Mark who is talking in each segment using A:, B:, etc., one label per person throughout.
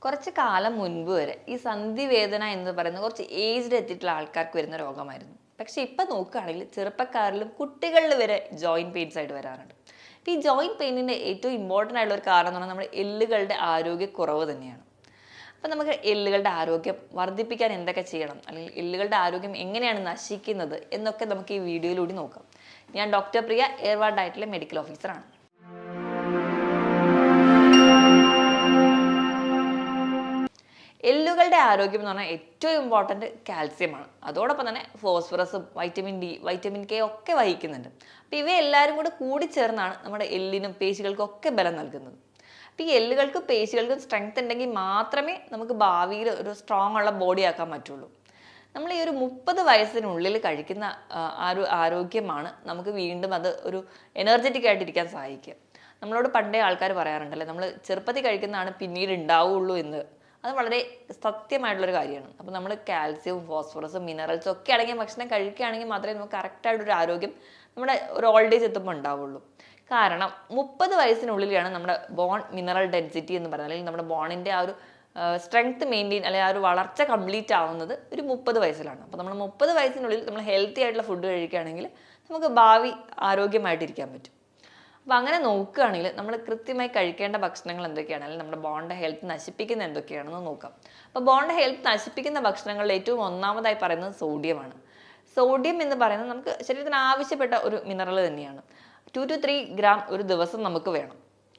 A: കുറച്ച് കാലം മുൻപ് വരെ ഈ സന്ധിവേദന എന്ന് പറയുന്നത് കുറച്ച് ഏജ്ഡ് എത്തിയിട്ടുള്ള ആൾക്കാർക്ക് വരുന്ന രോഗമായിരുന്നു. പക്ഷെ ഇപ്പൊ നോക്കുകയാണെങ്കിൽ ചെറുപ്പക്കാരിലും കുട്ടികളിൽ വരെ ജോയിന്റ് പെയിൻസ് ആയിട്ട് വരാറുണ്ട്. ഈ ജോയിന്റ് പെയിനിന്റെ ഏറ്റവും ഇമ്പോർട്ടൻ്റ് ആയിട്ടുള്ള ഒരു കാരണം എന്ന് പറഞ്ഞാൽ നമ്മുടെ എല്ലുകളുടെ ആരോഗ്യക്കുറവ് തന്നെയാണ്. അപ്പം നമുക്ക് എല്ലുകളുടെ ആരോഗ്യം വർദ്ധിപ്പിക്കാൻ എന്തൊക്കെ ചെയ്യണം, അല്ലെങ്കിൽ എല്ലുകളുടെ ആരോഗ്യം എങ്ങനെയാണ് നശിക്കുന്നത് എന്നൊക്കെ നമുക്ക് ഈ വീഡിയോയിലൂടെ നോക്കാം. ഞാൻ ഡോക്ടർ പ്രിയ, എയർവാ ഡയറ്റിലെ മെഡിക്കൽ ഓഫീസറാണ്. എല്ലുകളുടെ ആരോഗ്യം എന്ന് പറഞ്ഞാൽ ഏറ്റവും ഇമ്പോർട്ടൻറ്റ് കാൽസ്യമാണ്. അതോടൊപ്പം തന്നെ ഫോസ്ഫറസും വൈറ്റമിൻ ഡി, വൈറ്റമിൻ കെ ഒക്കെ വഹിക്കുന്നുണ്ട്. അപ്പോൾ ഇവയെല്ലാവരും കൂടെ കൂടിച്ചേർന്നാണ് നമ്മുടെ എല്ലിനും പേശികൾക്കും ഒക്കെ ബലം നൽകുന്നത്. അപ്പോൾ ഈ എല്ലുകൾക്കും പേശികൾക്കും സ്ട്രെങ്ത് ഉണ്ടെങ്കിൽ മാത്രമേ നമുക്ക് ഭാവിയിൽ ഒരു സ്ട്രോങ് ഉള്ള ബോഡി ആക്കാൻ പറ്റുള്ളൂ. നമ്മൾ ഈ ഒരു 30 വയസ്സിനുള്ളിൽ കഴിക്കുന്ന ആരോഗ്യമാണ് നമുക്ക് വീണ്ടും അത് ഒരു എനർജറ്റിക് ആയിട്ടിരിക്കാൻ സഹായിക്കുക. നമ്മളോട് പണ്ടേ ആൾക്കാർ പറയാറുണ്ടല്ലേ, നമ്മൾ ചെറുപ്പത്തിൽ കഴിക്കുന്നതാണ് പിന്നീട് ഉണ്ടാവുള്ളൂ എന്ന്. അത് വളരെ സത്യമായിട്ടുള്ളൊരു കാര്യമാണ്. അപ്പോൾ നമ്മൾ കാൽസ്യവും ഫോസ്ഫറസും മിനറൽസും ഒക്കെ അടങ്ങിയ ഭക്ഷണം കഴിക്കുകയാണെങ്കിൽ മാത്രമേ നമുക്ക് കറക്റ്റായിട്ടൊരു ആരോഗ്യം നമ്മുടെ ഒരു ഓൾഡ് ഏജ് എത്തുമ്പോൾ ഉണ്ടാവുള്ളൂ. കാരണം 30 വയസ്സിനുള്ളിലാണ് നമ്മുടെ ബോൺ മിനറൽ ഡെൻസിറ്റി എന്ന് പറയുന്നത്, അല്ലെങ്കിൽ നമ്മുടെ ബോണിൻ്റെ ആ ഒരു സ്ട്രെങ്ത് മെയിൻറ്റെയിൻ, അല്ലെങ്കിൽ ആ ഒരു വളർച്ച കംപ്ലീറ്റ് ആവുന്നത് ഒരു 30 വയസ്സിലാണ്. അപ്പോൾ നമ്മൾ 30 വയസ്സിനുള്ളിൽ നമ്മൾ ഹെൽത്തി ആയിട്ടുള്ള ഫുഡ് കഴിക്കുകയാണെങ്കിൽ നമുക്ക് ഭാവി ആരോഗ്യമായിട്ടിരിക്കാൻ പറ്റും. അപ്പോൾ അങ്ങനെ നോക്കുകയാണെങ്കിൽ നമ്മൾ കൃത്യമായി കഴിക്കേണ്ട ഭക്ഷണങ്ങൾ എന്തൊക്കെയാണ്, അല്ലെങ്കിൽ നമ്മുടെ ബോണിൻ്റെ ഹെൽത്ത് നശിപ്പിക്കുന്ന എന്തൊക്കെയാണെന്ന് നോക്കാം. അപ്പോൾ ബോണിൻ്റെ ഹെൽത്ത് നശിപ്പിക്കുന്ന ഭക്ഷണങ്ങളിൽ ഏറ്റവും ഒന്നാമതായി പറയുന്നത് സോഡിയമാണ്. സോഡിയം എന്ന് പറയുന്നത് നമുക്ക് ശരീരത്തിന് ആവശ്യപ്പെട്ട ഒരു മിനറൽ തന്നെയാണ്. 2 to 3 ഗ്രാം ഒരു ദിവസം നമുക്ക് വേണം.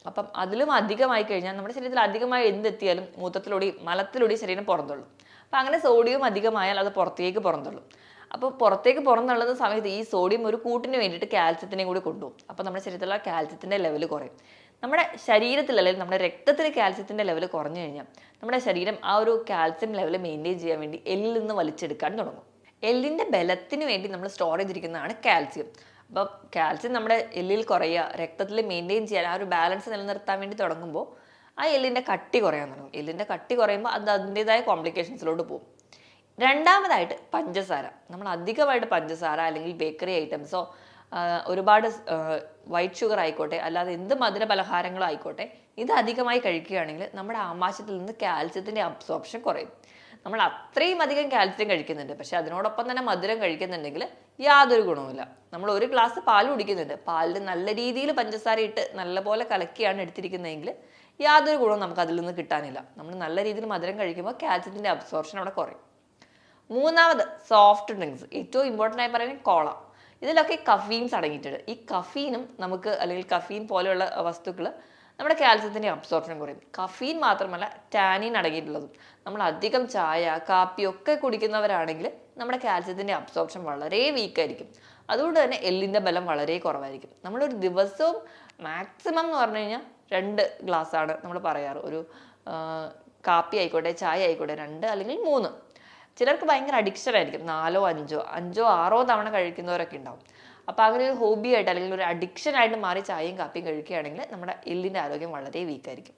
A: അപ്പം അതിലും അധികമായി കഴിഞ്ഞാൽ നമ്മുടെ ശരീരത്തിൽ അധികമായി എന്തെത്തിയാലും മൂത്രത്തിലൂടെയും മലത്തിലൂടെയും ശരീരം പുറന്തള്ളും. അപ്പം അങ്ങനെ സോഡിയം അധികമായാൽ അത് പുറത്തേക്ക് പുറന്തള്ളും. അപ്പോൾ പുറത്തേക്ക് പുറന്തള്ളുന്ന സമയത്ത് ഈ സോഡിയം ഒരു കൂട്ടിന് വേണ്ടിയിട്ട് കാൽസ്യത്തിനെയും കൂടി കൊണ്ടുപോകും. അപ്പോൾ നമ്മുടെ ശരീരത്തിലുള്ള കാൽസ്യത്തിൻ്റെ ലെവൽ കുറയും. നമ്മുടെ ശരീരത്തിൽ, അല്ലെങ്കിൽ നമ്മുടെ രക്തത്തിൽ കാൽസ്യത്തിൻ്റെ ലെവൽ കുറഞ്ഞു കഴിഞ്ഞാൽ നമ്മുടെ ശരീരം ആ ഒരു കാൽസ്യം ലെവൽ മെയിൻറ്റെയിൻ ചെയ്യാൻ വേണ്ടി എല്ലിൽ നിന്ന് വലിച്ചെടുക്കാൻ തുടങ്ങും. എല്ലിൻ്റെ ബലത്തിന് വേണ്ടി നമ്മൾ സ്റ്റോർ ചെയ്തിരിക്കുന്നതാണ് കാൽസ്യം. അപ്പോൾ കാൽസ്യം നമ്മുടെ എല്ലിൽ കുറയുക, രക്തത്തിൽ മെയിൻറ്റെയിൻ ചെയ്യാൻ, ആ ഒരു ബാലൻസ് നിലനിർത്താൻ വേണ്ടി തുടങ്ങുമ്പോൾ ആ എല്ലിൻ്റെ കട്ടി കുറയാൻ തുടങ്ങും. എല്ലിൻ്റെ കട്ടി കുറയുമ്പോൾ അത് അതിൻ്റെതായ കോംപ്ലിക്കേഷൻസിലോട്ട് പോകും. രണ്ടാമതായിട്ട് പഞ്ചസാര. നമ്മൾ അധികമായിട്ട് പഞ്ചസാര അല്ലെങ്കിൽ ബേക്കറി ഐറ്റംസോ ഒരുപാട് വൈറ്റ് ഷുഗർ ആയിക്കോട്ടെ, അല്ലാതെ എന്ത് മധുര പലഹാരങ്ങളോ ആയിക്കോട്ടെ, ഇത് അധികമായി കഴിക്കുകയാണെങ്കിൽ നമ്മുടെ ആമാശയത്തിൽ നിന്ന് കാൽസ്യത്തിൻ്റെ അബ്സോർപ്ഷൻ കുറയും. നമ്മൾ അത്രയും അധികം കാൽസ്യം കഴിക്കുന്നുണ്ട്, പക്ഷെ അതിനോടൊപ്പം തന്നെ മധുരം കഴിക്കുന്നുണ്ടെങ്കിൽ യാതൊരു ഗുണവുമില്ല. നമ്മൾ ഒരു ഗ്ലാസ് പാൽ കുടിക്കുന്നുണ്ട്, പാലിൽ നല്ല രീതിയിൽ പഞ്ചസാര ഇട്ട് നല്ലപോലെ കലക്കിയാണ് എടുത്തിരിക്കുന്നതെങ്കിൽ യാതൊരു ഗുണവും നമുക്ക് അതിൽ നിന്ന് കിട്ടാനില്ല. നമ്മൾ നല്ല രീതിയിൽ മധുരം കഴിക്കുമ്പോൾ കാൽസ്യത്തിൻ്റെ അബ്സോർപ്ഷൻ അവിടെ കുറയും. മൂന്നാമത് സോഫ്റ്റ് ഡ്രിങ്ക്സ്. ഏറ്റവും ഇമ്പോർട്ടൻ്റ് ആയി പറയുന്നത് കോള. ഇതിലൊക്കെ കഫീൻസ് അടങ്ങിയിട്ടുണ്ട്. ഈ കഫീനും നമുക്ക്, അല്ലെങ്കിൽ കഫീൻ പോലെയുള്ള വസ്തുക്കൾ നമ്മുടെ കാൽസ്യത്തിൻ്റെ അബ്സോർപ്ഷൻ കുറയും. കഫീൻ മാത്രമല്ല ടാനിൻ അടങ്ങിയിട്ടുള്ളതും. നമ്മൾ അധികം ചായ, കാപ്പി ഒക്കെ കുടിക്കുന്നവരാണെങ്കിൽ നമ്മുടെ കാൽസ്യത്തിൻ്റെ അബ്സോർപ്ഷൻ വളരെ വീക്കായിരിക്കും. അതുകൊണ്ട് തന്നെ എല്ലിൻ്റെ ബലം വളരെ കുറവായിരിക്കും. നമ്മളൊരു ദിവസവും മാക്സിമം എന്ന് പറഞ്ഞു കഴിഞ്ഞാൽ 2 ഗ്ലാസ്സാണ് നമ്മൾ പറയാറ്. ഒരു കാപ്പി ആയിക്കോട്ടെ, ചായ ആയിക്കോട്ടെ, 2 അല്ലെങ്കിൽ 3. ചിലർക്ക് ഭയങ്കര അഡിക്ഷൻ ആയിരിക്കും, 4, 5, 6 തവണ കഴിക്കുന്നവരൊക്കെ ഉണ്ടാവും. അപ്പോൾ അങ്ങനെ ഒരു ഹോബി ആയിട്ട്, അല്ലെങ്കിൽ ഒരു അഡിക്ഷൻ ആയിട്ട് മാറി ചായയും കാപ്പിയും കഴിക്കുകയാണെങ്കിൽ നമ്മുടെ എല്ലിൻ്റെ ആരോഗ്യം വളരെ വീക്കായിരിക്കും.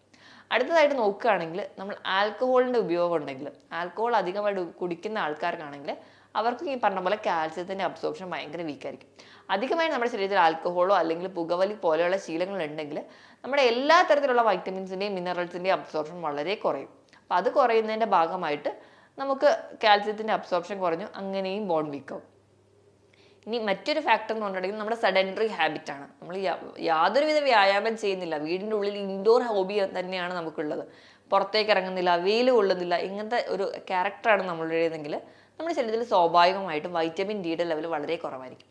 A: അടുത്തതായിട്ട് നോക്കുകയാണെങ്കിൽ നമ്മൾ ആൽക്കഹോളിൻ്റെ ഉപയോഗം ഉണ്ടെങ്കിൽ, ആൽക്കഹോൾ അധികമായിട്ട് കുടിക്കുന്ന ആൾക്കാർക്കാണെങ്കിൽ അവർക്ക് ഈ പറഞ്ഞ പോലെ കാൽസ്യത്തിൻ്റെ അബ്സോർപ്ഷൻ ഭയങ്കര വീക്കായിരിക്കും. അധികമായി നമ്മുടെ ശരീരത്തിൽ ആൽക്കഹോളോ അല്ലെങ്കിൽ പുകവലി പോലെയുള്ള ശീലങ്ങൾ ഉണ്ടെങ്കിൽ നമ്മുടെ എല്ലാ തരത്തിലുള്ള വൈറ്റമിൻസിൻ്റെയും മിനറൽസിൻ്റെയും അബ്സോർപ്ഷൻ വളരെ കുറയും. അപ്പോൾ അത് കുറയുന്നതിൻ്റെ ഭാഗമായിട്ട് നമുക്ക് കാൽസ്യത്തിൻ്റെ അബ്സോർപ്ഷൻ കുറഞ്ഞു, അങ്ങനെയും ബോൺ വീക്കാവും. ഇനി മറ്റൊരു ഫാക്ടർ എന്ന് പറഞ്ഞിട്ടുണ്ടെങ്കിൽ നമ്മുടെ സെഡൻറ്ററി ഹാബിറ്റാണ്. നമ്മൾ യാതൊരുവിധ വ്യായാമം ചെയ്യുന്നില്ല, വീടിൻ്റെ ഉള്ളിൽ ഇൻഡോർ ഹോബി തന്നെയാണ് നമുക്കുള്ളത്, പുറത്തേക്ക് ഇറങ്ങുന്നില്ല, വെയിൽ കൊള്ളുന്നില്ല, ഇങ്ങനത്തെ ഒരു ക്യാരക്ടറാണ് നമ്മളുടേതെങ്കിൽ നമ്മുടെ ശരീരത്തിൽ സ്വാഭാവികമായിട്ടും വൈറ്റമിൻ ഡിയുടെ ലെവൽ വളരെ കുറവായിരിക്കും.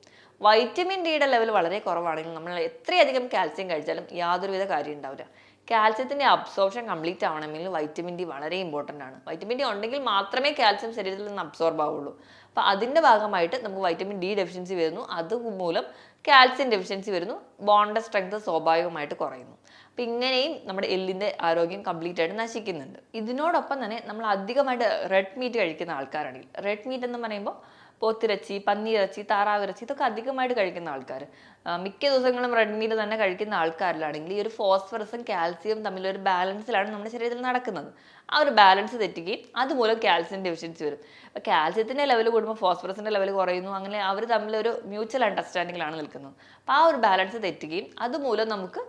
A: വൈറ്റമിൻ ഡിയുടെ ലെവൽ വളരെ കുറവാണെങ്കിൽ നമ്മൾ എത്രയധികം കാൽസ്യം കഴിച്ചാലും യാതൊരുവിധ കാര്യം ഉണ്ടാവില്ല. കാൽസ്യത്തിൻ്റെ അബ്സോർപ്ഷൻ കംപ്ലീറ്റ് ആവണമെങ്കിൽ വൈറ്റമിൻ ഡി വളരെ ഇമ്പോർട്ടൻ്റ് ആണ്. വൈറ്റമിൻ ഡി ഉണ്ടെങ്കിൽ മാത്രമേ കാൽസ്യം ശരീരത്തിൽ നിന്ന് അബ്സോർബ് ആവുള്ളൂ. അപ്പോൾ അതിൻ്റെ ഭാഗമായിട്ട് നമുക്ക് വൈറ്റമിൻ ഡി ഡെഫിഷ്യൻസി വരുന്നു, അതുമൂലം കാൽസ്യം ഡെഫിഷ്യൻസി വരുന്നു, ബോണിൻ്റെ സ്ട്രെങ്ത് സ്വാഭാവികമായിട്ട് കുറയുന്നു. അപ്പം ഇങ്ങനെയും നമ്മുടെ എല്ലിൻ്റെ ആരോഗ്യം കംപ്ലീറ്റ് ആയിട്ട് നശിക്കുന്നുണ്ട്. ഇതിനോടൊപ്പം തന്നെ നമ്മൾ അധികമായിട്ട് റെഡ് മീറ്റ് കഴിക്കുന്ന ആൾക്കാരാണെങ്കിൽ, റെഡ് മീറ്റ് എന്ന് പറയുമ്പോൾ പോത്തിറച്ചി, പന്നിയിറച്ചി, താറാവിറച്ചി ഇതൊക്കെ അധികമായിട്ട് കഴിക്കുന്ന ആൾക്കാർ, മിക്ക ദിവസങ്ങളും റെഡ് മീറ്റ് തന്നെ കഴിക്കുന്ന ആൾക്കാരിലാണെങ്കിൽ ഈ ഒരു ഫോസ്ഫറസും കാൽസ്യവും തമ്മിലൊരു ബാലൻസിലാണ് നമ്മുടെ ശരീരത്തിൽ നടക്കുന്നത്. ആ ഒരു ബാലൻസ് തെറ്റുകയും അതുമൂലം കാൽസ്യം ഡെഫിഷ്യൻസി വരും. അപ്പോൾ കാൽസ്യത്തിൻ്റെ ലെവൽ കൂടുമ്പോൾ ഫോസ്ഫറസിൻ്റെ ലെവൽ കുറയുന്നു. അങ്ങനെ അവർ തമ്മിലൊരു മ്യൂച്വൽ അണ്ടർസ്റ്റാൻഡിങ്ങിലാണ് നിൽക്കുന്നത്. അപ്പോൾ ആ ഒരു ബാലൻസ് തെറ്റുകയും അതുമൂലം നമുക്ക്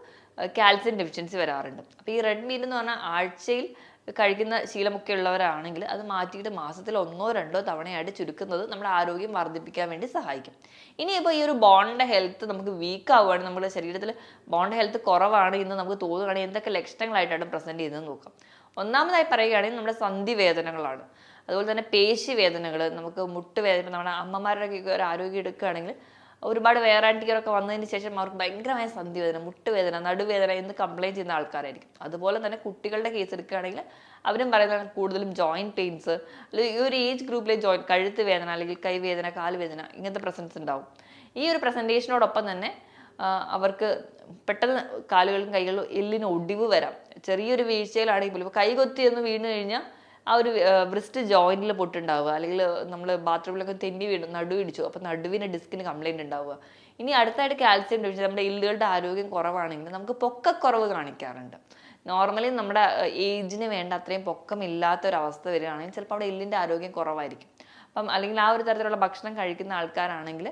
A: കാൽസ്യം ഡെഫിഷ്യൻസി വരാറുണ്ട്. അപ്പോൾ ഈ റെഡ് മീറ്റ് എന്ന് പറഞ്ഞാൽ ആഴ്ചയിൽ കഴിക്കുന്ന ശീലമൊക്കെ ഉള്ളവരാണെങ്കിൽ അത് മാറ്റിയിട്ട് മാസത്തിൽ 1-2 തവണയായിട്ട് ചുരുക്കുന്നത് നമ്മുടെ ആരോഗ്യം വർദ്ധിപ്പിക്കാൻ വേണ്ടി സഹായിക്കും. ഇനിയിപ്പോൾ ഈ ഒരു ബോണിൻ്റെ ഹെൽത്ത് നമുക്ക് വീക്ക് ആവുകയാണ്, നമ്മുടെ ശരീരത്തിൽ ബോണ്ട് ഹെൽത്ത് കുറവാണ് എന്ന് നമുക്ക് തോന്നുകയാണെങ്കിൽ എന്തൊക്കെ ലക്ഷണങ്ങളായിട്ടാണ് പ്രസൻറ്റ് ചെയ്യുന്നത് നോക്കാം. ഒന്നാമതായി പറയുകയാണെങ്കിൽ നമ്മുടെ സന്ധി വേദനകളാണ്. അതുപോലെ തന്നെ പേശി വേദനകൾ, നമുക്ക് മുട്ട് വേദന. നമ്മുടെ അമ്മമാരുടെയൊക്കെ ഒരു ആരോഗ്യം എടുക്കുകയാണെങ്കിൽ ഒരുപാട് വേറാൻറ്റിക്കറൊക്കെ വന്നതിന് ശേഷം അവർക്ക് ഭയങ്കരമായ സന്ധി വേദന, മുട്ടുവേദന, നടുവേദന എന്ന് കംപ്ലയിൻറ്റ് ചെയ്യുന്ന ആൾക്കാരായിരിക്കും. അതുപോലെ തന്നെ കുട്ടികളുടെ കേസ് എടുക്കുകയാണെങ്കിൽ അവരും പറയുന്നത് കൂടുതലും ജോയിൻറ്റ് പെയിൻസ്, അല്ലെങ്കിൽ ഈ ഒരു ഏജ് ഗ്രൂപ്പിലെ കഴുത്ത് വേദന അല്ലെങ്കിൽ കൈവേദന, കാലുവേദന ഇങ്ങനത്തെ പ്രസൻസ് ഉണ്ടാവും. ഈ ഒരു പ്രസൻറ്റേഷനോടൊപ്പം തന്നെ അവർക്ക് പെട്ടെന്ന് കാലുകളും കൈകളും എല്ലിന് ഒടിവ് വരാം. ചെറിയൊരു വീഴ്ചയിലാണെങ്കിൽ പോലും ഇപ്പോൾ കൈകൊത്തി ഒന്ന് വീണ് കഴിഞ്ഞാൽ ആ ഒരു വ്രിസ്റ്റ് ജോയിന്റിൽ പൊട്ടുണ്ടാവുക, അല്ലെങ്കിൽ നമ്മൾ ബാത്റൂമിലൊക്കെ തെന്നി വീണു നടു ഇടിച്ചു, അപ്പോൾ നടുവിന് ഡിസ്കിന് കംപ്ലൈൻറ്റ് ഉണ്ടാവുക. ഇനി അടുത്തായിട്ട് കാൽസ്യം ഡെഫിഷ്യൻസി, നമ്മുടെ എല്ലുകളുടെ ആരോഗ്യം കുറവാണെങ്കിൽ നമുക്ക് പൊക്കക്കുറവ് കാണിക്കാറുണ്ട്. നോർമലി നമ്മുടെ ഏജിന് വേണ്ട അത്രയും പൊക്കമില്ലാത്ത ഒരു അവസ്ഥ വരികയാണെങ്കിൽ ചിലപ്പോൾ അവിടെ എല്ലിൻ്റെ ആരോഗ്യം കുറവായിരിക്കും. അപ്പം അല്ലെങ്കിൽ ആ ഒരു തരത്തിലുള്ള ഭക്ഷണം കഴിക്കുന്ന ആൾക്കാരാണെങ്കിൽ,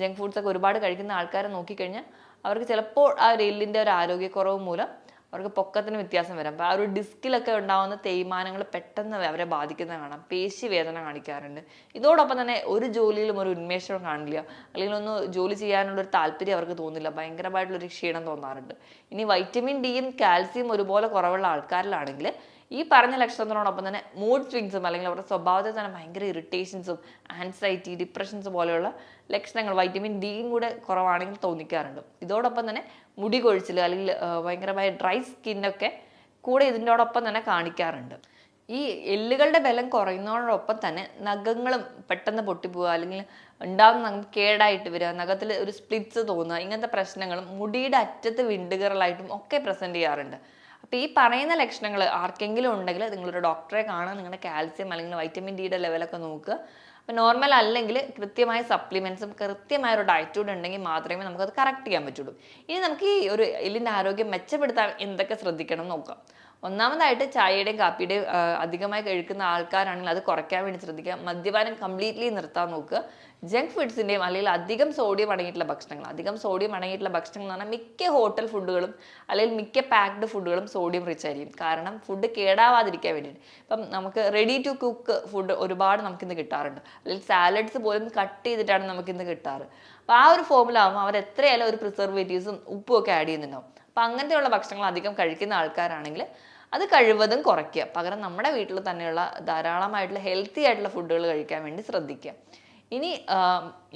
A: ജങ്ക് ഫുഡ്സ് ഒക്കെ ഒരുപാട് കഴിക്കുന്ന ആൾക്കാരെ നോക്കിക്കഴിഞ്ഞാൽ അവർക്ക് ചിലപ്പോൾ ആ ഒരു എല്ലിൻ്റെ ഒരു ആരോഗ്യക്കുറവ് മൂലം അവർക്ക് പൊക്കത്തിന് വ്യത്യാസം വരാം. അപ്പോൾ ആ ഒരു ഡിസ്കിലൊക്കെ ഉണ്ടാകുന്ന തേയ്മാനങ്ങൾ പെട്ടെന്ന് അവരെ ബാധിക്കുന്നത് കാണാം. പേശി വേദന കാണിക്കാറുണ്ട്. ഇതോടൊപ്പം തന്നെ ഒരു ജോലിയിലും ഒരു ഉന്മേഷം കാണില്ല, അല്ലെങ്കിൽ ഒന്ന് ജോലി ചെയ്യാനുള്ളൊരു താല്പര്യം അവർക്ക് തോന്നില്ല, ഭയങ്കരമായിട്ടുള്ളൊരു ക്ഷീണം തോന്നാറുണ്ട്. ഇനി വൈറ്റമിൻ ഡിയും കാൽസ്യം ഒരുപോലെ കുറവുള്ള ആൾക്കാരിലാണെങ്കിൽ ഈ പറഞ്ഞ ലക്ഷണത്തിനോടൊപ്പം തന്നെ മൂഡ് സ്വിങ്സും, അല്ലെങ്കിൽ അവരുടെ സ്വഭാവത്തിൽ തന്നെ ഭയങ്കര ഇറിറ്റേഷൻസും, ആൻസൈറ്റി, ഡിപ്രഷൻസ് പോലെയുള്ള ലക്ഷണങ്ങൾ വൈറ്റമിൻ ഡിയും കൂടെ കുറവാണെങ്കിൽ തോന്നിക്കാറുണ്ട്. ഇതോടൊപ്പം തന്നെ മുടി കൊഴിച്ചിൽ, അല്ലെങ്കിൽ ഭയങ്കരമായ ഡ്രൈ സ്കിന്നൊക്കെ കൂടെ ഇതിൻ്റെയോടൊപ്പം തന്നെ കാണിക്കാറുണ്ട്. ഈ എല്ലുകളുടെ ബലം കുറയുന്നതോടൊപ്പം തന്നെ നഖങ്ങളും പെട്ടെന്ന് പൊട്ടിപ്പോവുക, അല്ലെങ്കിൽ ഉണ്ടാകുന്ന നഖം കേടായിട്ട് വരിക, നഖത്തിൽ ഒരു സ്പ്ലിറ്റ്സ് തോന്നുക, ഇങ്ങനത്തെ പ്രശ്നങ്ങളും മുടിയുടെ അറ്റത്ത് വിണ്ടുകറലായിട്ടും ഒക്കെ പ്രസൻറ്റ് ചെയ്യാറുണ്ട്. അപ്പോൾ ഈ പറയുന്ന ലക്ഷണങ്ങൾ ആർക്കെങ്കിലും ഉണ്ടെങ്കിൽ നിങ്ങളൊരു ഡോക്ടറെ കാണാൻ, നിങ്ങളുടെ കാൽസ്യം അല്ലെങ്കിൽ വൈറ്റമിൻ ഡിയുടെ ലെവലൊക്കെ നോക്കുക. അപ്പോൾ നോർമൽ അല്ലെങ്കിൽ കൃത്യമായ സപ്ലിമെൻറ്റ്സും കൃത്യമായ ഒരു ഡയറ്റൂടെ ഉണ്ടെങ്കിൽ മാത്രമേ നമുക്കത് കറക്റ്റ് ചെയ്യാൻ പറ്റുള്ളൂ. ഇനി നമുക്ക് ഈ ഒരു എല്ലിൻ്റെ ആരോഗ്യം മെച്ചപ്പെടുത്താൻ എന്തൊക്കെ ശ്രദ്ധിക്കണം എന്ന് നോക്കാം. ഒന്നാമതായിട്ട് ചായയുടെയും കാപ്പിയുടെയും അധികമായി കഴിക്കുന്ന ആൾക്കാരാണെങ്കിൽ അത് കുറയ്ക്കാൻ വേണ്ടി ശ്രദ്ധിക്കുക. മദ്യപാനം കംപ്ലീറ്റ്ലി നിർത്താൻ നോക്കുക. ജങ്ക് ഫുഡ്സിൻ്റെയും അല്ലെങ്കിൽ അധികം സോഡിയം അടങ്ങിയിട്ടുള്ള ഭക്ഷണങ്ങൾ, അധികം സോഡിയം അടങ്ങിയിട്ടുള്ള ഭക്ഷണങ്ങൾ എന്ന് പറഞ്ഞാൽ മിക്ക ഹോട്ടൽ ഫുഡുകളും അല്ലെങ്കിൽ മിക്ക പാക്ഡ് ഫുഡുകളും സോഡിയം റിച്ച് ആയിരിക്കും. കാരണം ഫുഡ് കേടാവാതിരിക്കാൻ വേണ്ടിയിട്ട്. ഇപ്പം നമുക്ക് റെഡി ടു കുക്ക് ഫുഡ് ഒരുപാട് നമുക്കിന്ന് കിട്ടാറുണ്ട്, അല്ലെങ്കിൽ സാലഡ്സ് പോലും കട്ട് ചെയ്തിട്ടാണ് നമുക്കിന്ന് കിട്ടാറ്. അപ്പോൾ ആ ഒരു ഫോമിലാകുമ്പോൾ അവർ എത്രയായാലും ഒരു പ്രിസർവേറ്റീവ്സും ഉപ്പും ഒക്കെ ആഡ് ചെയ്യുന്നുണ്ടാവും. അപ്പം അങ്ങനത്തെയുള്ള ഭക്ഷണങ്ങൾ അധികം കഴിക്കുന്ന ആൾക്കാരാണെങ്കിൽ അത് കഴിവതും കുറയ്ക്കുക. പകരം നമ്മുടെ വീട്ടിൽ തന്നെയുള്ള ധാരാളമായിട്ടുള്ള ഹെൽത്തി ആയിട്ടുള്ള ഫുഡുകൾ കഴിക്കാൻ വേണ്ടി ശ്രദ്ധിക്കുക. ഇനി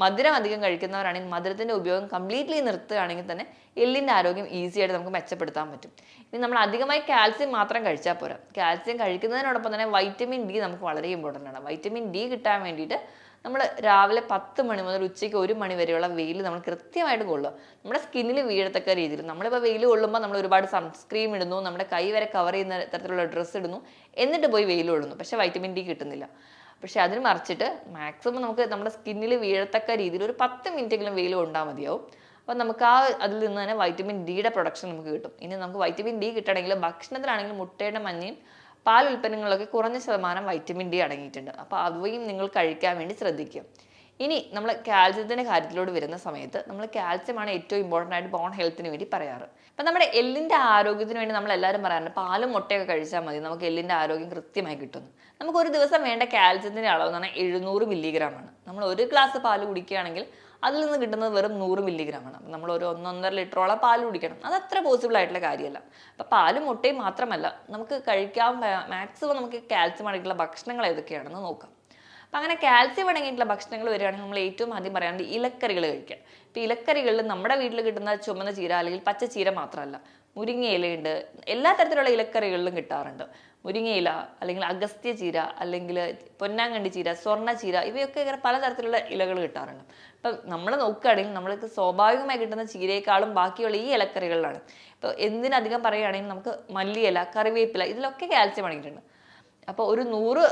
A: മധുരം അധികം കഴിക്കുന്നവരാണെങ്കിൽ മധുരത്തിൻ്റെ ഉപയോഗം കംപ്ലീറ്റ്ലി നിർത്തുകയാണെങ്കിൽ തന്നെ എല്ലിൻ്റെ ആരോഗ്യം ഈസി ആയിട്ട് നമുക്ക് മെച്ചപ്പെടുത്താൻ പറ്റും. ഇനി നമ്മൾ അധികമായി കാൽസ്യം മാത്രം കഴിച്ചാൽ പോരാ. കാൽസ്യം കഴിക്കുന്നതിനോടൊപ്പം തന്നെ വൈറ്റമിൻ ഡി നമുക്ക് വളരെ ഇമ്പോർട്ടൻ്റ് ആണ്. വൈറ്റമിൻ ഡി കിട്ടാൻ വേണ്ടിയിട്ട് നമ്മൾ രാവിലെ 10 മണി മുതൽ ഉച്ചയ്ക്ക് 1 മണി വരെയുള്ള വെയിൽ നമ്മൾ കൃത്യമായിട്ട് കൊള്ളുക. നമ്മുടെ സ്കിന്നിൽ വീഴത്തക്ക രീതിയിൽ നമ്മളിപ്പോൾ വെയിൽ കൊള്ളുമ്പോൾ നമ്മൾ ഒരുപാട് സൺസ്ക്രീം ഇടുന്നു, നമ്മുടെ കൈ വരെ കവർ ചെയ്യുന്ന തരത്തിലുള്ള ഡ്രസ്സ് ഇടുന്നു, എന്നിട്ട് പോയി വെയിൽ കൊള്ളുന്നു. പക്ഷേ വൈറ്റമിൻ ഡി കിട്ടുന്നില്ല. പക്ഷെ അതിന് മറിച്ചിട്ട് മാക്സിമം നമുക്ക് നമ്മുടെ സ്കിന്നിൽ വീഴത്തക്ക രീതിയിൽ ഒരു 10 മിനിറ്റെങ്കിലും വെയിൽ കൊണ്ടാൽ മതിയാവും. അപ്പോൾ നമുക്ക് അതിൽ നിന്ന് തന്നെ വൈറ്റമിൻ ഡിയുടെ പ്രൊഡക്ഷൻ നമുക്ക് കിട്ടും. ഇനി നമുക്ക് വൈറ്റമിൻ ഡി കിട്ടണമെങ്കിൽ ഭക്ഷണത്തിലാണെങ്കിൽ മുട്ടയുടെ മഞ്ഞയും പാൽ ഉൽപ്പന്നങ്ങളിലൊക്കെ കുറഞ്ഞ ശതമാനം വൈറ്റമിൻ ഡി അടങ്ങിയിട്ടുണ്ട്. അപ്പോൾ അവയും നിങ്ങൾ കഴിക്കാൻ വേണ്ടി ശ്രദ്ധിക്കുക. ഇനി നമ്മൾ കാൽസ്യത്തിൻ്റെ കാര്യത്തിലോട് വരുന്ന സമയത്ത് നമ്മൾ കാൽസ്യമാണ് ഏറ്റവും ഇമ്പോർട്ടൻ്റ് ആയിട്ട് ബോൺ ഹെൽത്തിന് വേണ്ടി പറയാറ്. അപ്പം നമ്മുടെ എല്ലിൻ്റെ ആരോഗ്യത്തിന് വേണ്ടി നമ്മൾ എല്ലാവരും പറയാറുണ്ട് പാലും മുട്ടയൊക്കെ കഴിച്ചാൽ മതി, നമുക്ക് എല്ലിൻ്റെ ആരോഗ്യം കൃത്യമായി കിട്ടുന്നു. നമുക്ക് ഒരു ദിവസം വേണ്ട കാൽസ്യത്തിൻ്റെ അളവ് എന്ന് പറഞ്ഞാൽ 700 മില്ലിഗ്രാമാണ്. നമ്മൾ ഒരു ഗ്ലാസ് പാൽ കുടിക്കുകയാണെങ്കിൽ അതിൽ നിന്ന് കിട്ടുന്നത് വെറും 100 മില്ലിഗ്രാമാണ്. അപ്പം നമ്മൾ ഒരു 1-1.5 ലിറ്ററോളം പാൽ കുടിക്കണം. അത് അത്ര പോസിബിൾ ആയിട്ടുള്ള കാര്യമല്ല. അപ്പം പാലും മുട്ടയും മാത്രമല്ല, നമുക്ക് കഴിക്കാൻ മാക്സിമം നമുക്ക് കാൽസ്യം അടങ്ങിയിട്ടുള്ള ഭക്ഷണങ്ങൾ ഏതൊക്കെയാണെന്ന് നോക്കാം. അപ്പം അങ്ങനെ കാൽസ്യം അടങ്ങിയിട്ടുള്ള ഭക്ഷണങ്ങൾ വരികയാണെങ്കിൽ നമ്മൾ ഏറ്റവും ആദ്യം പറയാണ്ട് ഇലക്കറികൾ കഴിക്കുക. ഇപ്പം ഇലക്കറികളിൽ നമ്മുടെ വീട്ടിൽ കിട്ടുന്ന ചുമന്ന ചീര അല്ലെങ്കിൽ പച്ച ചീര മാത്രമല്ല, മുരിങ്ങയിലയുണ്ട്, എല്ലാ തരത്തിലുള്ള ഇലക്കറികളിലും കിട്ടാറുണ്ട്. മുരിങ്ങയില, അല്ലെങ്കിൽ അഗസ്ത്യ ചീര, അല്ലെങ്കിൽ പൊന്നാങ്കണ്ണി ചീര, സ്വർണ്ണ ചീര, ഇവയൊക്കെ ഇങ്ങനെ പലതരത്തിലുള്ള ഇലകൾ കിട്ടാറുണ്ട്. ഇപ്പം നമ്മൾ നോക്കുകയാണെങ്കിൽ നമ്മൾക്ക് സ്വാഭാവികമായി കിട്ടുന്ന ചീരയെക്കാളും ബാക്കിയുള്ള ഈ ഇലക്കറികളിലാണ്. ഇപ്പോൾ എന്തിനധികം പറയുകയാണെങ്കിൽ നമുക്ക് മല്ലിയില, കറിവേപ്പില, ഇതിലൊക്കെ കാൽസ്യം അടങ്ങിയിട്ടുണ്ട്. അപ്പോൾ ഒരു 100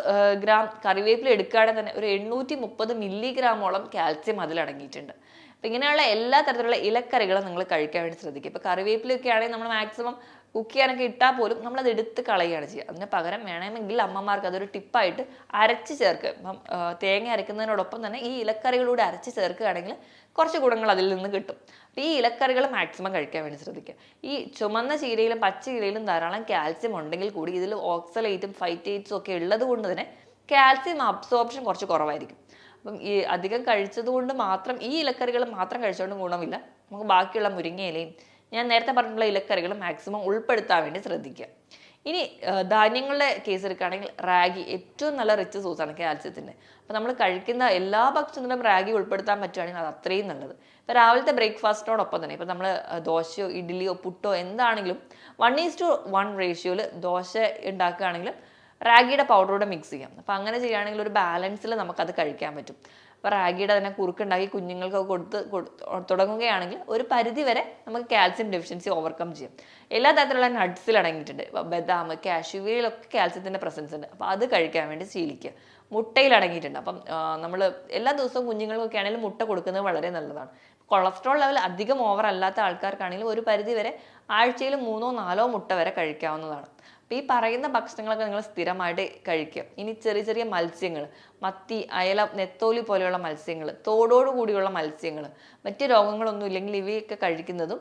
A: ഗ്രാം കറിവേപ്പില എടുക്കുകയാണെങ്കിൽ തന്നെ ഒരു 830 മില്ലിഗ്രാമോളം കാൽസ്യം അതിലടങ്ങിയിട്ടുണ്ട്. അപ്പോൾ ഇങ്ങനെയുള്ള എല്ലാ തരത്തിലുള്ള ഇലക്കറികളും നിങ്ങൾ കഴിക്കാൻ വേണ്ടി ശ്രദ്ധിക്കുക. ഇപ്പോൾ കറിവേപ്പിലൊക്കെ ആണെങ്കിൽ നമ്മൾ മാക്സിമം കുക്ക് ചെയ്യാനൊക്കെ ഇട്ടാൽ പോലും നമ്മളത് എടുത്ത് കളയുകയാണ് ചെയ്യുക. അതിന് പകരം വേണമെങ്കിൽ അമ്മമാർക്ക് അതൊരു ടിപ്പായിട്ട് അരച്ച് ചേർക്കുക. ഇപ്പം തേങ്ങ അരക്കുന്നതിനോടൊപ്പം തന്നെ ഈ ഇലക്കറികളൂടെ അരച്ച് ചേർക്കുകയാണെങ്കിൽ കുറച്ച് ഗുണങ്ങൾ അതിൽ നിന്ന് കിട്ടും. അപ്പോൾ ഈ ഇലക്കറികൾ മാക്സിമം കഴിക്കാൻ വേണ്ടി ശ്രദ്ധിക്കുക. ഈ ചുമന്ന ചീരയിലും പച്ച ചീരയിലും ധാരാളം കാൽസ്യം ഉണ്ടെങ്കിൽ കൂടി ഇതിൽ ഓക്സലേറ്റും ഫൈറ്റേറ്റ്സും ഒക്കെ ഉള്ളത് കൊണ്ട് തന്നെ കാൽസ്യം അബ്സോർപ്ഷൻ കുറച്ച് കുറവായിരിക്കും. അപ്പം ഈ അധികം കഴിച്ചത് കൊണ്ട് മാത്രം ഈ ഇലക്കറികൾ മാത്രം കഴിച്ചുകൊണ്ട് ഗുണമില്ല. നമുക്ക് ബാക്കിയുള്ള മുരിങ്ങയിലയും ഞാൻ നേരത്തെ പറഞ്ഞിട്ടുള്ള ഇലക്കറികൾ മാക്സിമം ഉൾപ്പെടുത്താൻ വേണ്ടി ശ്രദ്ധിക്കുക. ഇനി ധാന്യങ്ങളുടെ കേസ് എടുക്കുകയാണെങ്കിൽ റാഗി ഏറ്റവും നല്ല റിച്ച് സോഴ്സാണ് കാൽസ്യത്തിൻ്റെ. അപ്പോൾ നമ്മൾ കഴിക്കുന്ന എല്ലാ ഭക്ഷണത്തിലും റാഗി ഉൾപ്പെടുത്താൻ പറ്റുകയാണെങ്കിൽ അത് അത്രയും നല്ലത്. ഇപ്പോൾ രാവിലത്തെ ബ്രേക്ക്ഫാസ്റ്റിനോടൊപ്പം തന്നെ ഇപ്പോൾ നമ്മൾ ദോശയോ ഇഡ്ഡലിയോ പുട്ടോ എന്താണെങ്കിലും 1:1 റേഷ്യോയിൽ ദോശ ഉണ്ടാക്കുകയാണെങ്കിൽ റാഗിയുടെ പൗഡറോടെ മിക്സ് ചെയ്യാം. അപ്പോൾ അങ്ങനെ ചെയ്യുകയാണെങ്കിൽ ഒരു ബാലൻസിൽ നമുക്കത് കഴിക്കാൻ പറ്റും. അപ്പോൾ റാഗിയുടെ തന്നെ കുറുക്കുണ്ടാക്കി കുഞ്ഞുങ്ങൾക്കൊക്കെ കൊടുത്ത് തുടങ്ങുകയാണെങ്കിൽ ഒരു പരിധി വരെ നമുക്ക് കാൽസ്യം ഡെഫിഷ്യൻസി ഓവർകം ചെയ്യാം. എല്ലാ തരത്തിലുള്ള നട്ട്സിൽ അടങ്ങിയിട്ടുണ്ട്. ബദാം, കാഷ്യൂ ഇവയിലൊക്കെ കാൽസ്യത്തിൻ്റെ പ്രസൻസ് ഉണ്ട്. അപ്പോൾ അത് കഴിക്കാൻ വേണ്ടി ശീലിക്കുക. മുട്ടയിൽ അടങ്ങിയിട്ടുണ്ട്. അപ്പം നമ്മൾ എല്ലാ ദിവസവും കുഞ്ഞുങ്ങൾക്കൊക്കെ ആണെങ്കിലും മുട്ട കൊടുക്കുന്നത് വളരെ നല്ലതാണ്. കൊളസ്ട്രോൾ ലെവൽ അധികം ഓവർ അല്ലാത്ത ആൾക്കാർക്കാണെങ്കിലും ഒരു പരിധി വരെ ആഴ്ചയിൽ 3-4 മുട്ട വരെ കഴിക്കാവുന്നതാണ്. അപ്പോൾ ഈ പറയുന്ന ഭക്ഷണങ്ങളൊക്കെ നിങ്ങൾ സ്ഥിരമായിട്ട് കഴിക്കുക. ഇനി ചെറിയ ചെറിയ മത്സ്യങ്ങൾ, മത്തി, അയല, നെത്തോലി പോലെയുള്ള മത്സ്യങ്ങൾ, തോടോടു കൂടിയുള്ള മത്സ്യങ്ങൾ, മറ്റ് രോഗങ്ങളൊന്നും ഇല്ലെങ്കിൽ ഇവയൊക്കെ കഴിക്കുന്നതും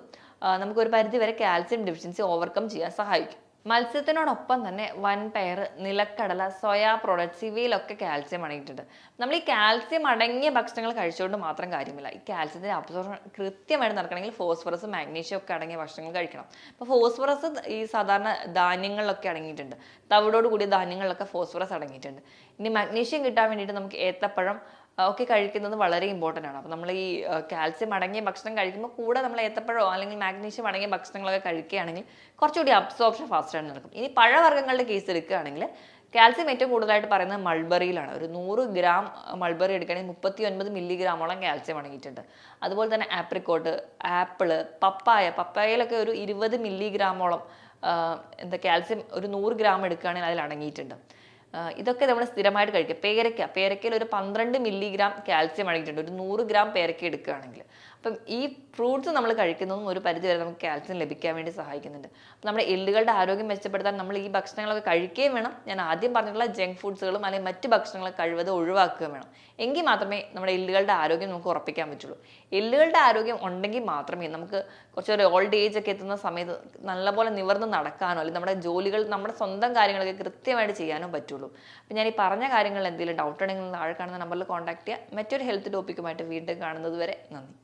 A: നമുക്കൊരു പരിധി വരെ കാൽസ്യം ഡെഫിഷ്യൻസി ഓവർകം ചെയ്യാൻ സഹായിക്കും. മത്സ്യത്തിനോടൊപ്പം തന്നെ വൻപയർ, നിലക്കടല, സോയാ പ്രോഡക്ട്സ് ഇവയിലൊക്കെ കാൽസ്യം അടങ്ങിയിട്ടുണ്ട്. നമ്മൾ ഈ കാൽസ്യം അടങ്ങിയ ഭക്ഷണങ്ങൾ കഴിച്ചുകൊണ്ട് മാത്രം കാര്യമില്ല. ഈ കാൽസ്യത്തിൻ്റെ അബ്സോർപ്ഷൻ കൃത്യമായിട്ട് നടക്കണമെങ്കിൽ ഫോസ്ഫറസ്, മാഗ്നീഷ്യം ഒക്കെ അടങ്ങിയ ഭക്ഷണങ്ങൾ കഴിക്കണം. അപ്പോൾ ഫോസ്ഫറസ് ഈ സാധാരണ ധാന്യങ്ങളിലൊക്കെ അടങ്ങിയിട്ടുണ്ട്. തവിടോട് കൂടിയ ധാന്യങ്ങളിലൊക്കെ ഫോസ്ഫറസ് അടങ്ങിയിട്ടുണ്ട്. ഇനി മാഗ്നീഷ്യം കിട്ടാൻ വേണ്ടിയിട്ട് നമുക്ക് ഏത്തപ്പഴം ഒക്കെ കഴിക്കുന്നത് വളരെ ഇമ്പോർട്ടൻ്റ് ആണ്. അപ്പോൾ നമ്മൾ ഈ കാൽസ്യം അടങ്ങിയ ഭക്ഷണം കഴിക്കുമ്പോൾ കൂടെ നമ്മൾ ഏത്തപ്പഴമോ അല്ലെങ്കിൽ മാഗ്നീഷ്യം അടങ്ങിയ ഭക്ഷണങ്ങളൊക്കെ കഴിക്കുകയാണെങ്കിൽ കുറച്ചുകൂടി അബ്സോർപ്ഷൻ ഫാസ്റ്റായിട്ട് നടക്കും. ഇനി പഴവർഗ്ഗങ്ങളുടെ കേസ് എടുക്കുകയാണെങ്കിൽ കാൽസ്യം ഏറ്റവും കൂടുതലായിട്ട് പറയുന്നത് മൾബറിയിലാണ്. ഒരു 100 ഗ്രാം മൾബറി എടുക്കുകയാണെങ്കിൽ 39 മില്ലിഗ്രാമോളം കാൽസ്യം അടങ്ങിയിട്ടുണ്ട്. അതുപോലെ തന്നെ ആപ്രിക്കോട്ട്, ആപ്പിള്, പപ്പായയിലൊക്കെ ഒരു 20 മില്ലിഗ്രാമോളം കാൽസ്യം ഒരു 100 ഗ്രാം എടുക്കുകയാണെങ്കിൽ അതിൽ അടങ്ങിയിട്ടുണ്ട്. ഇതൊക്കെ നമ്മൾ സ്ഥിരമായിട്ട് കഴിക്കുക. പേരയ്ക്കയിൽ ഒരു 12 മില്ലിഗ്രാം കാൽസ്യം അടങ്ങിയിട്ടുണ്ട് ഒരു 100 ഗ്രാം പേരയ്ക്ക എടുക്കുകയാണെങ്കിൽ. അപ്പം ഈ ഫ്രൂട്ട്സ് നമ്മൾ കഴിക്കുന്നതും ഒരു പരിധി വരെ നമുക്ക് കാൽസ്യം ലഭിക്കാൻ വേണ്ടി സഹായിക്കുന്നുണ്ട്. അപ്പം നമ്മുടെ എല്ലുകളുടെ ആരോഗ്യം മെച്ചപ്പെടുത്താൻ നമ്മൾ ഈ ഭക്ഷണങ്ങളൊക്കെ കഴിക്കുകയും വേണം. ഞാൻ ആദ്യം പറഞ്ഞിട്ടുള്ള ജങ്ക് ഫുഡ്സുകളും അല്ലെങ്കിൽ മറ്റ് ഭക്ഷണങ്ങളൊക്കെ കഴിവത് ഒഴിവാക്കുകയും വേണം. എങ്കിൽ മാത്രമേ നമ്മുടെ എല്ലുകളുടെ ആരോഗ്യം നമുക്ക് ഉറപ്പിക്കാൻ പറ്റുള്ളൂ. എല്ലുകളുടെ ആരോഗ്യം ഉണ്ടെങ്കിൽ മാത്രമേ നമുക്ക് കുറച്ചൊരു ഓൾഡ് ഏജ് ഒക്കെ എത്തുന്ന സമയത്ത് നല്ലപോലെ നിവർന്ന് നടക്കാനോ അല്ലെങ്കിൽ നമ്മുടെ ജോലികൾ, നമ്മുടെ സ്വന്തം കാര്യങ്ങളൊക്കെ കൃത്യമായിട്ട് ചെയ്യാനോ പറ്റുള്ളൂ. അപ്പം ഞാൻ ഈ പറഞ്ഞ കാര്യങ്ങളിൽ എന്തെങ്കിലും ഡൗട്ട് ഉണ്ടെങ്കിൽ താഴെ കാണുന്ന നമ്പറിൽ കോൺടാക്ട് ചെയ്യുക. മറ്റൊരു ഹെൽത്ത് ടോപ്പിക്കുമായിട്ട് വീണ്ടും കാണുന്നത് വരെ നന്ദി.